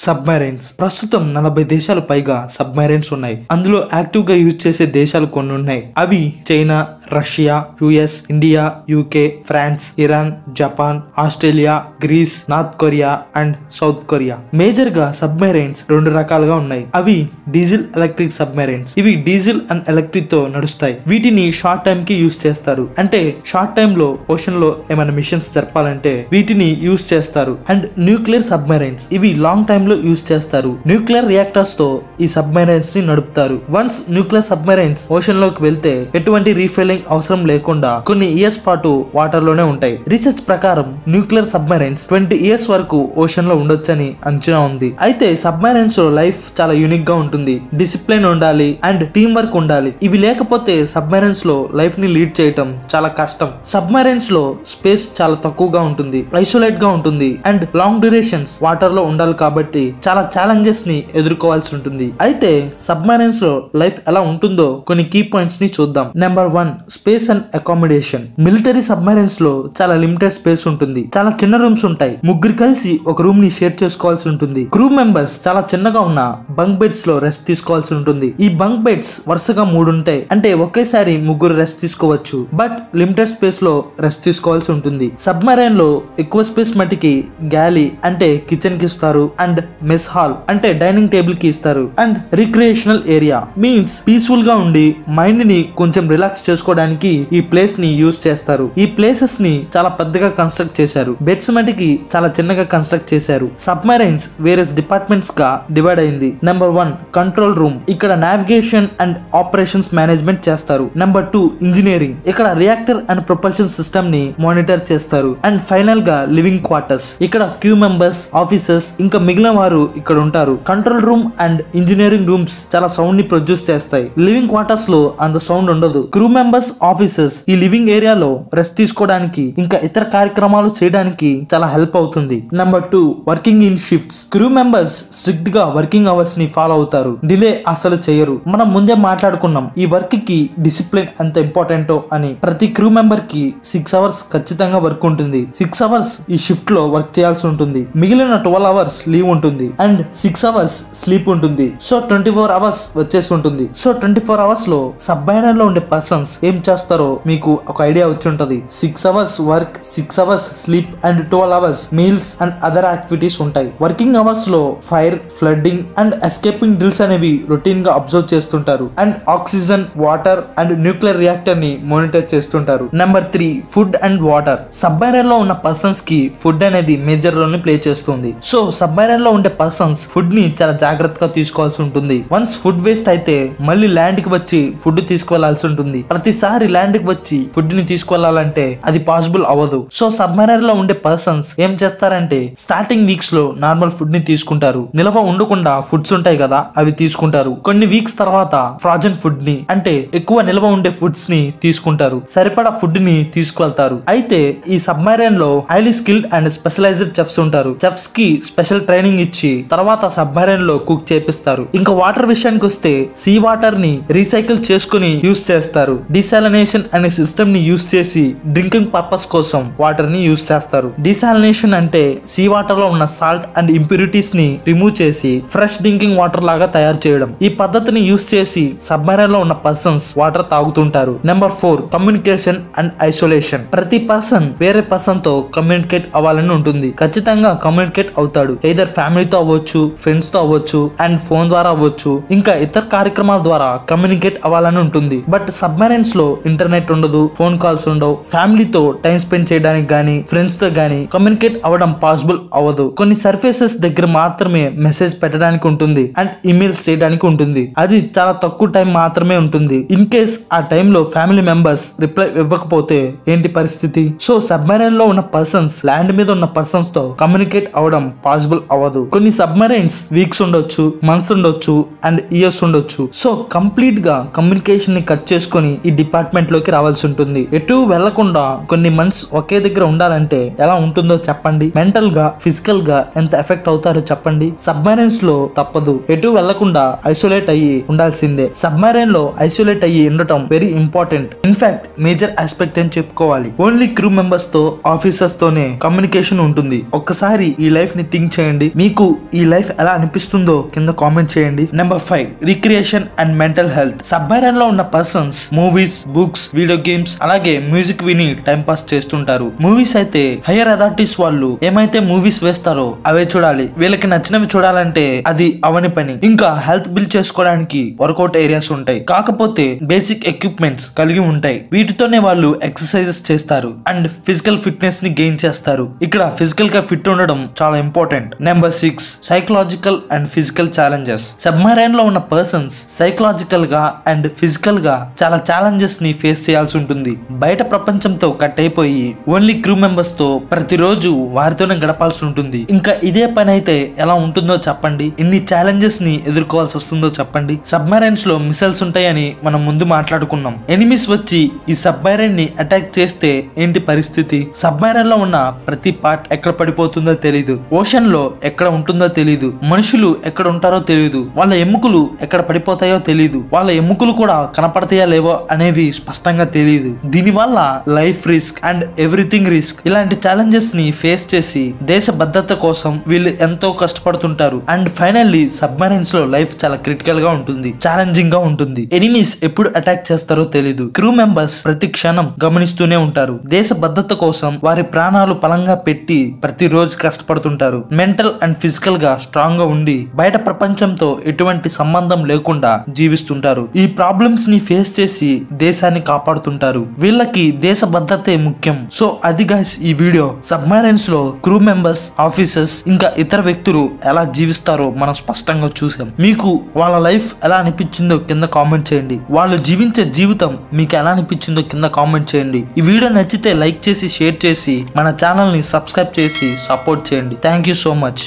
Submarines ప్రస్తుతం 40 దేశాలు పైగా సబ్మెరైన్స్ ఉన్నాయి. అందులో యాక్టివ్ గా యూజ్ చేసే దేశాలు కొన్ని ఉన్నాయి. అవి China, Russia, US, India, UK, France, Iran, Japan, Australia, Greece, North Korea and South Korea. Major గా సబ్మెరైన్స్ రెండు రకాలుగా ఉన్నాయి. అవి డీజిల్ ఎలక్ట్రిక్ సబ్మెరైన్స్. ఇవి డీజిల్ అండ్ ఎలక్ట్రిక్ తో నడుస్తాయి. వీటిని షార్ట్ టైం కి యూజ్ చేస్తారు. అంటే షార్ట్ టైం లో ఓషన్ లో ఏమైనా మిషన్స్ జరపాలంటే వీటిని యూజ్ చేస్తారు. And nuclear submarines. ఇవి లాంగ్ టైం లో యూజ్ చేస్తారు. న్యూక్లియర్ రియాక్టర్స్ తో ఈ సబ్మెరైన్స్ ని నడుపుతారు. వన్స్ న్యూక్లియర్ సబ్మెరైన్స్ ఓషన్ లోకి వెళ్తే ఎటువంటి రీఫిల్లింగ్ అవసరం లేకుండా కొన్ని ఇయర్స్ పాటు వాటర్ లోనే ఉంటాయి. రీసెర్చ్ ప్రకారం న్యూక్లియర్ సబ్మెరైన్స్ 20 ఇయర్స్ వరకు ఓషన్ లో ఉండొచ్చని అంచనా ఉంది. అయితే సబ్మెరైన్స్ లో లైఫ్ చాలా యూనిక్ గా ఉంటుంది. డిసిప్లిన్ ఉండాలి అండ్ టీం వర్క్ ఉండాలి. ఇవి లేకపోతే సబ్మెరైన్స్ లో లైఫ్ ని లీడ్ చేయటం చాలా కష్టం. సబ్మెరైన్స్ లో స్పేస్ చాలా తక్కువగా ఉంటుంది, ఐసోలేట్ గా ఉంటుంది అండ్ లాంగ్ డ్యూరేషన్స్ వాటర్ లో ఉండాలి కాబట్టి చాలా ఛాలెంజెస్ ని ఎదుర్కోవాల్సి ఉంటుంది. అయితే సబ్మెరైన్స్ లో లైఫ్ ఎలా ఉంటుందో కొన్ని కీ పాయింట్స్ ని చూద్దాం. Number 1, space and accommodation. Military submarines లో చాలా లిమిటెడ్ స్పేస్ ఉంటుంది. చాలా చిన్న రూమ్స్ ఉంటాయి. ముగ్గురు కలిసి ఒక రూమ్ ని షేర్ చేసుకోవాల్సి ఉంటుంది. క్రూ మెంబర్స్ చాలా చిన్నగా ఉన్న బంక్ బెడ్స్ లో రెస్ట్ తీసుకోవాల్సి ఉంటుంది. ఈ బంక్ బెడ్స్ వరుసగా 3 ఉంటాయి. అంటే ఒకేసారి ముగ్గురు రెస్ట్ తీసుకోవచ్చు. బట్ లిమిటెడ్ స్పేస్ లో రెస్ట్ తీసుకోవాల్సి ఉంటుంది. సబ్మెరైన్ లో ఎక్కువ స్పేస్ మట్టికి గ్యాలీ అంటే కిచెన్ కి ఇస్తారు అండ్ మెస్ హాల్ అంటే డైనింగ్ టేబుల్ కి ఇస్తారు and recreational area means peaceful గా ఉండి మైండ్ ని కొంచెం రిలాక్స్ చేసుకోవడానికి ఈ ప్లేస్ ని యూజ్ చేస్తారు. ఈ ప్లేసెస్ ని చాలా పెద్దగా కన్స్ట్రక్ట్ చేశారు. బెడ్స్ మటుకి చాలా చిన్నగా కన్స్ట్రక్ట్ చేశారు. సబ్మెరైన్స్ వేరియస్ డిపార్ట్మెంట్స్ గా డివైడ్ అయింది. Number 1, control room. ఇక్కడ నావిగేషన్ అండ్ ఆపరేషన్స్ మేనేజ్మెంట్ చేస్తారు. Number 2, engineering. ఇక్కడ రియాక్టర్ అండ్ ప్రొపల్షన్ సిస్టమ్ ని మానిటర్ చేస్తారు. అండ్ ఫైనల్ గా లివింగ్ క్వార్టర్స్. ఇక్కడ క్యూ మెంబర్స్, ఆఫీసర్స్ ఇంకా మిగిలిన వారు ఇక్కడ ఉంటారు. Control room and engineering rooms చాలా సౌండ్ ని ప్రొడ్యూస్ చేస్తాయి. లివింగ్ క్వార్టర్స్ లో అంత సౌండ్ ఉండదు. క్రూ మెంబర్స్, ఆఫీసర్స్ ఈ లివింగ్ ఏరియాలో రెస్ట్ తీసుకోవడానికి ఇంకా ఇతర కార్యక్రమాలు చేయడానికి చాలా హెల్ప్ అవుతుంది. Number 2, working in shifts. Crew members strict గా వర్కింగ్ అవర్స్ ని ఫాలో అవుతారు. డిలే అసలు చేయరు. మనం ముందే మాట్లాడుకున్నాం ఈ వర్క్ కి డిసిప్లిన్ ఎంత ఇంపార్టెంటో అని. ప్రతి క్రూ మెంబర్ కి 6 అవర్స్ ఖచ్చితంగా వర్క్ ఉంటుంది. 6 అవర్స్ ఈ షిఫ్ట్ లో వర్క్ చేయాల్సి ఉంటుంది. మిగిలిన 12 అవర్స్ లీవ్ ఉంటుంది అండ్ 6 అవర్స్ స్లీప్ ఉంటుంది. సో 24 అవర్స్ వచ్చేసి ఉంటుంది. సో 24 అవర్స్ లో సబ్మెరైన్ లో ఉండే పర్సన్స్ ఏం చేస్తారో మీకు ఒక ఐడియా వచ్చి ఉంటది. 6 hours work, 6 hours sleep and 12 hours meals and other activities ఉంటాయి. వర్కింగ్ అవర్స్ లో fire, flooding and escaping drills అనేవి రొటీన్ గా అబ్జర్వ్ చేస్తుంటారు. And oxygen, water and nuclear reactor ని మానిటర్ చేస్తుంటారు. Number 3, food and water. Submarine లో ఉన్న persons కి ఫుడ్ అనేది మేజర్ రోల్ ని ప్లే చేస్తుంది. సో సబ్మెరైన్ లో ఉండే పర్సన్స్ ఫుడ్ ని చాలా జాగ్రత్తగా తీసుకోవాల్సి ఉంటుంది. వన్స్ ఫుడ్ వేస్ట్ అయితే మళ్ళీ ల్యాండ్ కి వచ్చి ఫుడ్ తీసుకువెళ్లాల్సి ఉంటుంది. ప్రతిసారి ల్యాండ్ కి వచ్చి ఫుడ్ ని తీసుకువెళ్లాలంటే అది పాసిబుల్ అవ్వదు. సో సబ్మెరైన్ లో ఉండే పర్సన్స్ ఏం చేస్తారంటే స్టార్టింగ్ వీక్స్ లో నార్మల్ ఫుడ్ ని తీసుకుంటారు. నిల్వ ఉండకుండా ఫుడ్స్ ఉంటాయి కదా అవి తీసుకుంటారు. కొన్ని వీక్స్ తర్వాత ఫ్రోజన్ ఫుడ్ ని అంటే ఎక్కువ నిల్వ ఉండే ఫుడ్స్ ని తీసుకుంటారు. సరిపడా ఫుడ్ ని తీసుకువెళ్తారు. అయితే ఈ సబ్మెరైన్ లో highly skilled and specialised chefs ఉంటారు. చెఫ్స్ కి స్పెషల్ ట్రైనింగ్ ఇచ్చి తర్వాత సబ్మెరైన్ లో కుక్ చేపిస్తారు. ఇంకా వాటర్ విషయానికి వస్తే సీ వాటర్ ని రీసైకిల్ చేసుకుని యూస్ చేస్తారు. డిసాలినేషన్ అనే సిస్టమ్ ని యూస్ చేసి డ్రింకింగ్ పర్పస్ కోసం వాటర్ ని యూస్ చేస్తారు. డిసాలినేషన్ అంటే సీ వాటర్ లో ఉన్న సాల్ట్ అండ్ ఇంప్యూరిటీస్ ని రిమూవ్ చేసి ఫ్రెష్ డ్రింకింగ్ వాటర్ లాగా తయారు చేయడం. ఈ పద్ధతిని యూస్ చేసి సబ్మెరైన్ లో ఉన్న పర్సన్స్ వాటర్ తాగుతుంటారు. Number 4, communication and isolation. ప్రతి పర్సన్ వేరే పర్సన్ తో కమ్యూనికేట్ అవ్వాలని ఉంటుంది. ఖచ్చితంగా కమ్యూనికేట్ అవుతాడు. ఎయిదర్ ఫ్యామిలీతో అవ్వచ్చు, ఫ్రెండ్స్ తో అవ్వచ్చు అండ్ ఫోన్ ద్వారా అవ్వచ్చు, ఇంకా ఇతర కార్యక్రమాల ద్వారా కమ్యూనికేట్ అవ్వాలని ఉంటుంది. బట్ సబ్మెరైన్స్ లో ఇంటర్నెట్ ఉండదు, ఫోన్ కాల్స్ ఉండవు. ఫ్యామిలీతో టైం స్పెండ్ చేయడానికి గానీ ఫ్రెండ్స్ తో గానీ కమ్యూనికేట్ అవ్వడం పాసిబుల్ అవ్వదు. కొన్ని సర్ఫేసెస్ దగ్గర మాత్రమే మెసేజ్ పెట్టడానికి ఉంటుంది అండ్ ఈమెయిల్స్ చేయడానికి ఉంటుంది. అది చాలా తక్కువ టైం మాత్రమే ఉంటుంది. ఇన్ కేస్ ఆ టైంలో ఫ్యామిలీ మెంబర్స్ రిప్లై ఇవ్వకపోతే ఏంటి పరిస్థితి? సో సబ్మెరైన్ లో ఉన్న పర్సన్స్ ల్యాండ్ మీద ఉన్న పర్సన్స్ తో కమ్యూనికేట్ అవడం పాసిబుల్ అవ్వదు. కొన్ని సబ్మెరైన్స్ వీక్స్ ఉండొచ్చు, మంత్స్ ఉండొచ్చు అండ్ ఇయర్స్ ఉండొచ్చు. సో కంప్లీట్ గా కమ్యూనికేషన్ ని కట్ చేసుకొని ఈ డిపార్ట్మెంట్ లోకి రావాల్సి ఉంటుంది. ఎటు వెళ్లకుండా కొన్ని మంత్స్ ఒకే దగ్గర ఉండాలంటే ఎలా ఉంటుందో చెప్పండి. మెంటల్ గా, ఫిజికల్ గా ఎంత ఎఫెక్ట్ అవుతారో చెప్పండి. సబ్మెరైన్స్ లో తప్పదు, ఎటు వెళ్లకుండా ఐసోలేట్ అయ్యి ఉండాల్సిందే. సబ్మెరైన్ లో ఐసోలేట్ అయ్యి ఉండటం very important, in fact major aspect అని చెప్పుకోవాలి. ఓన్లీ క్రూ మెంబర్స్ తో, ఆఫీసర్స్ తోనే కమ్యూనికేషన్ ఉంటుంది. ఒక్కసారి ఈ లైఫ్ ని థింక్ చేయండి. మీకు ఈ లైఫ్ ఎలా అనిపిస్తుందో కింద కామెంట్ చేయండి. Number 5, recreation and mental health. Submarine లో ఉన్న persons movies, books, video games అలాగే మ్యూజిక్ విని టైం పాస్ చేస్తుంటారు. మూవీస్ అయితే హైయర్ అథారిటీస్ వాళ్ళు ఏమైతే మూవీస్ వేస్తారో అవే చూడాలి. వీళ్ళకి నచ్చినవి చూడాలంటే అది అవని పని. ఇంకా హెల్త్ బిల్డ్ చేసుకోవడానికి వర్కౌట్ ఏరియాస్ ఉంటాయి, కాకపోతే బేసిక్ ఎక్విప్మెంట్స్ కలిగి ఉంటాయి. వీటితోనే వాళ్ళు ఎక్సర్సైజెస్ చేస్తారు అండ్ ఫిజికల్ ఫిట్నెస్ ని గెయిన్ చేస్తారు. ఇక్కడ ఫిజికల్ గా ఫిట్ ఉండడం చాలా important. Number 6, psychological and physical challenges. Submarine లో ఉన్న పర్సన్స్ సైకలాజికల్ గా అండ్ ఫిజికల్ గా చాలా ఛాలెంజెస్ ని ఫేస్ చేయాల్సి ఉంటుంది. బయట ప్రపంచంతో కట్ అయిపోయి ఓన్లీ క్రూ మెంబర్స్ తో ప్రతిరోజు వారితోనే గడపాల్సి ఉంటుంది. ఇంకా ఇదే పని అయితే ఎలా ఉంటుందో చెప్పండి. ఇన్ని ఛాలెంజెస్ ని ఎదుర్కోవాల్సి వస్తుందో చెప్పండి. సబ్మెరైన్స్ లో మిసైల్స్ ఉంటాయని మనం ముందు మాట్లాడుకున్నాం. ఎనిమిస్ వచ్చి ఈ సబ్మెరైన్ ని అటాక్ చేస్తే ఏంటి పరిస్థితి? సబ్మెరైన్ లో ఉన్న ప్రతి పార్ట్ ఎక్కడ పడిపోతుందో తెలీదు, ఓషన్ లో ఎక్కడ ఉంటుందో తెలీదు, మనుషులు ఎక్కడ ఉంటారో తెలీదు, వాళ్ళ ఎముకలు ఎక్కడ పడిపోతాయో తెలీదు, వాళ్ళ ఎముకలు కూడా కనపడతాయా లేవో అనేవి స్పష్టంగా తెలియదు. దీనివల్ల life risk and everything risk. ఇలాంటి ఛాలెంజెస్ ని ఫేస్ చేసి దేశ భద్రత కోసం వీళ్ళు ఎంతో కష్టపడుతుంటారు. అండ్ ఫైనల్లీ సబ్మెరైన్స్ లో లైఫ్ చాలా క్రిటికల్ గా ఉంటుంది, ఛాలెంజింగ్ గా ఉంటుంది. ఎనిమీస్ ఎప్పుడు అటాక్ చేస్తారో తెలీదు. క్రూ మెంబర్స్ ప్రతి క్షణం గమనిస్తూనే ఉంటారు. దేశ భద్రత కోసం వారి ప్రాణాలు పలంగా పెట్టి ప్రతిరోజు కష్టపడుతుంటారు. మెంటల్ అండ్ ఫిజికల్ గా స్ట్రాంగ్ గా ఉండి బయట ప్రపంచంతో ఎటువంటి సంబంధం లేకుండా జీవిస్తుంటారు. ఈ ప్రాబ్లమ్స్ ని ఫేస్ చేసి దేశాన్ని కాపాడుతుంటారు. వీళ్ళకి దేశ భద్రతే ముఖ్యం. సో అది గైస్ ఈ వీడియో. సబ్మెరైన్స్ లో క్రూ మెంబర్స్, ఆఫీసర్స్ ఇంకా ఇతర వ్యక్తులు ఎలా జీవిస్తారో మనం స్పష్టంగా చూసాం. మీకు వాళ్ళ లైఫ్ ఎలా అనిపించిందో కింద కామెంట్ చేయండి. వాళ్ళు జీవించే జీవితం మీకు ఎలా అనిపించిందో కింద కామెంట్ చేయండి. ఈ వీడియో నచ్చితే లైక్ చేసి, షేర్ చేసి, మన ఛానల్ ని సబ్స్క్రైబ్ చేసి సపోర్ట్ చేయండి. Thank you so much.